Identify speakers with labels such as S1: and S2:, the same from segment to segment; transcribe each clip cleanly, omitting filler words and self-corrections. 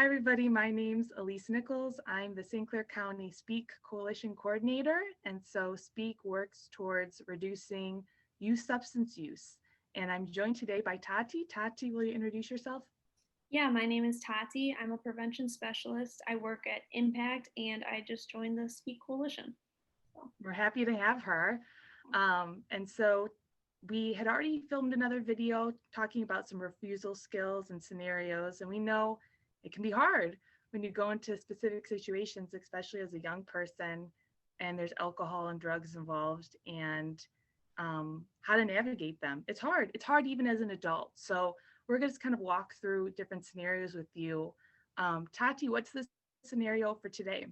S1: Hi, everybody. My name's Alyse Nichols. I'm the St. Clair County Speak Coalition Coordinator. And so Speak works towards reducing youth substance use. And I'm joined today by Tati. Tati, will you introduce yourself?
S2: Yeah, my name is Tati. I'm a prevention specialist. I work at Impact and I just joined the Speak Coalition. So,
S1: We're happy to have her. And so we had already filmed another video talking about some refusal skills and scenarios. And we know it can be hard when you go into specific situations, especially as a young person, and there's alcohol and drugs involved, and how to navigate them. It's hard. It's hard even as an adult. So we're going to kind of walk through different scenarios with you. Tati, what's the scenario for today?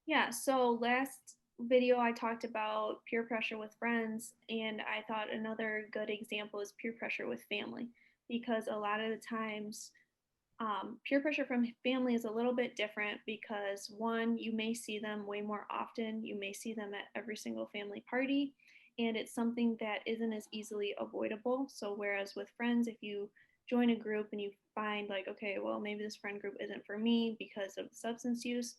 S2: yeah, so last video I talked about peer pressure with friends, and I thought another good example is peer pressure with family because a lot of the times peer pressure from family is a little bit different because one, you may see them way more often. You may see them at every single family party, and it's something that isn't as easily avoidable. So, whereas with friends, if you join a group and you find like, okay, well, maybe this friend group isn't for me because of substance use,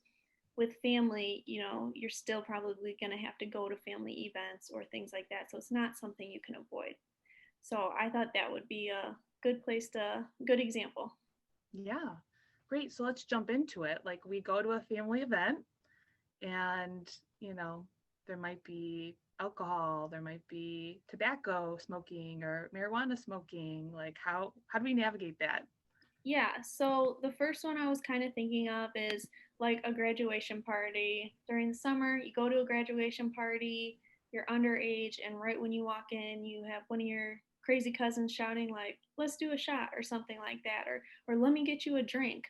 S2: with family, you're still probably going to have to go to family events or things like that. So, it's not something you can avoid. So, I thought that would be a good example.
S1: Yeah, great. So let's jump into it. Like we go to a family event and, you know, there might be alcohol, there might be tobacco smoking or marijuana smoking. Like how do we navigate that?
S2: Yeah, so the first one I was kind of thinking of is like a graduation party. During the summer, you go to a graduation party, you're underage, and right when you walk in, you have one of your crazy cousins shouting like, "Let's do a shot" or something like that, or "Let me get you a drink."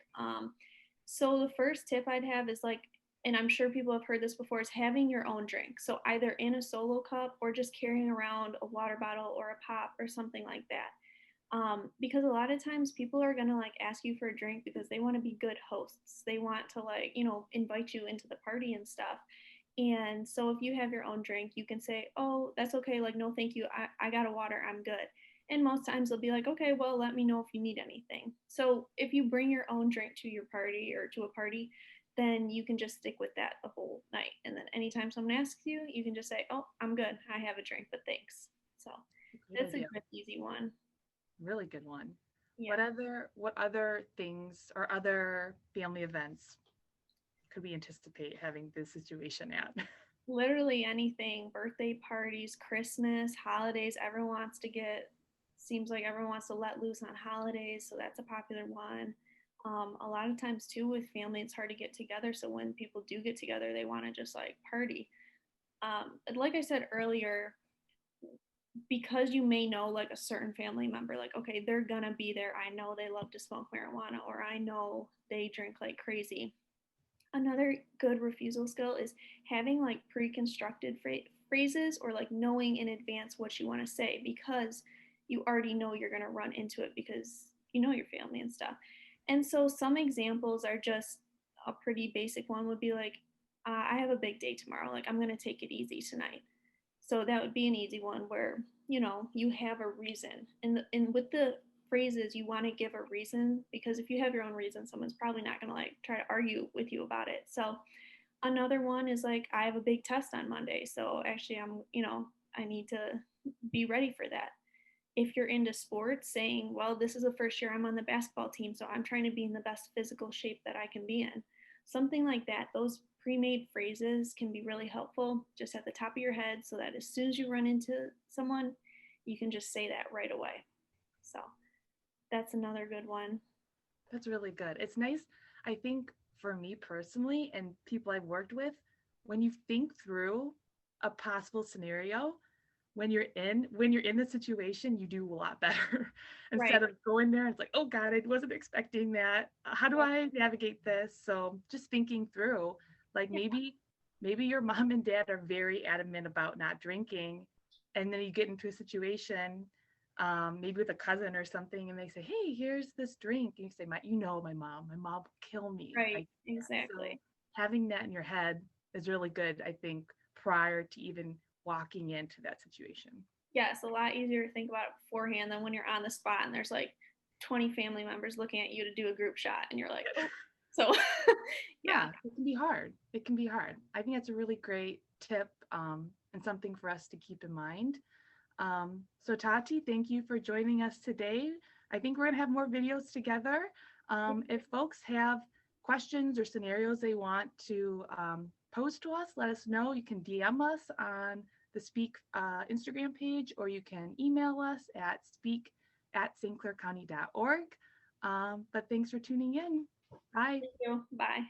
S2: So the first tip I'd have is like, and I'm sure people have heard this before, is having your own drink. So either in a solo cup or just carrying around a water bottle or a pop or something like that, because a lot of times people are gonna like ask you for a drink because they want to be good hosts. They want to like invite you into the party and stuff. And so if you have your own drink, you can say, "Oh, that's okay. Like, no, thank you. I got a water. I'm good." And most times they'll be like, "Okay, well, let me know if you need anything." So if you bring your own drink to your party or to a party, then you can just stick with that the whole night. And then anytime someone asks you, you can just say, "Oh, I'm good. I have a drink, but thanks." So
S1: Good
S2: that's a
S1: idea.
S2: good, easy one.
S1: Really good one.
S2: Yeah.
S1: What other things or other family events could we anticipate having this situation at?
S2: Literally anything, birthday parties, Christmas, holidays, everyone wants to get, seems like everyone wants to let loose on holidays, so that's a popular one. A lot of times too with family it's hard to get together, so when people do get together they want to just like party. Like I said earlier, because you may know like a certain family member, like, okay, they're gonna be there, I know they love to smoke marijuana, or I know they drink like crazy. Another good refusal skill is having like pre-constructed phrases, or like knowing in advance what you want to say because you already know you're going to run into it because you know your family and stuff. And so some examples are just a pretty basic one would be like, I have a big day tomorrow, like I'm going to take it easy tonight. So that would be an easy one where, you have a reason. And with the phrases, you want to give a reason because if you have your own reason, someone's probably not going to like try to argue with you about it. So another one is like, I have a big test on Monday. So actually, I need to be ready for that. If you're into sports, saying, well, this is the first year I'm on the basketball team, so I'm trying to be in the best physical shape that I can be in. Something like that. Those pre made phrases can be really helpful just at the top of your head so that as soon as you run into someone, you can just say that right away. So that's another good one.
S1: That's really good. It's nice, I think, for me personally and people I've worked with, when you think through a possible scenario, when you're in the situation, you do a lot better instead
S2: Right.
S1: of going there. It's like, oh God, I wasn't expecting that. How do
S2: Right.
S1: I navigate this? So just thinking through, like
S2: Yeah.
S1: maybe your mom and dad are very adamant about not drinking, and then you get into a situation, maybe with a cousin or something, and they say, "Hey, here's this drink," and you say, my mom will kill me if I
S2: Right.
S1: do that." So
S2: Exactly.
S1: having that in your head is really good, I think, prior to even walking into that situation.
S2: Yeah, it's a lot easier to think about it beforehand than when you're on the spot and there's like 20 family members looking at you to do a group shot, and you're like, oh. So yeah.
S1: It can be hard. It can be hard. I think that's a really great tip, and something for us to keep in mind. So Tati, thank you for joining us today. I think we're gonna have more videos together. If folks have questions or scenarios they want to pose to us, let us know. You can DM us on the Speak Instagram page, or you can email us at speak@stclaircounty.org. But thanks for tuning in. Bye.
S2: Thank you. Bye.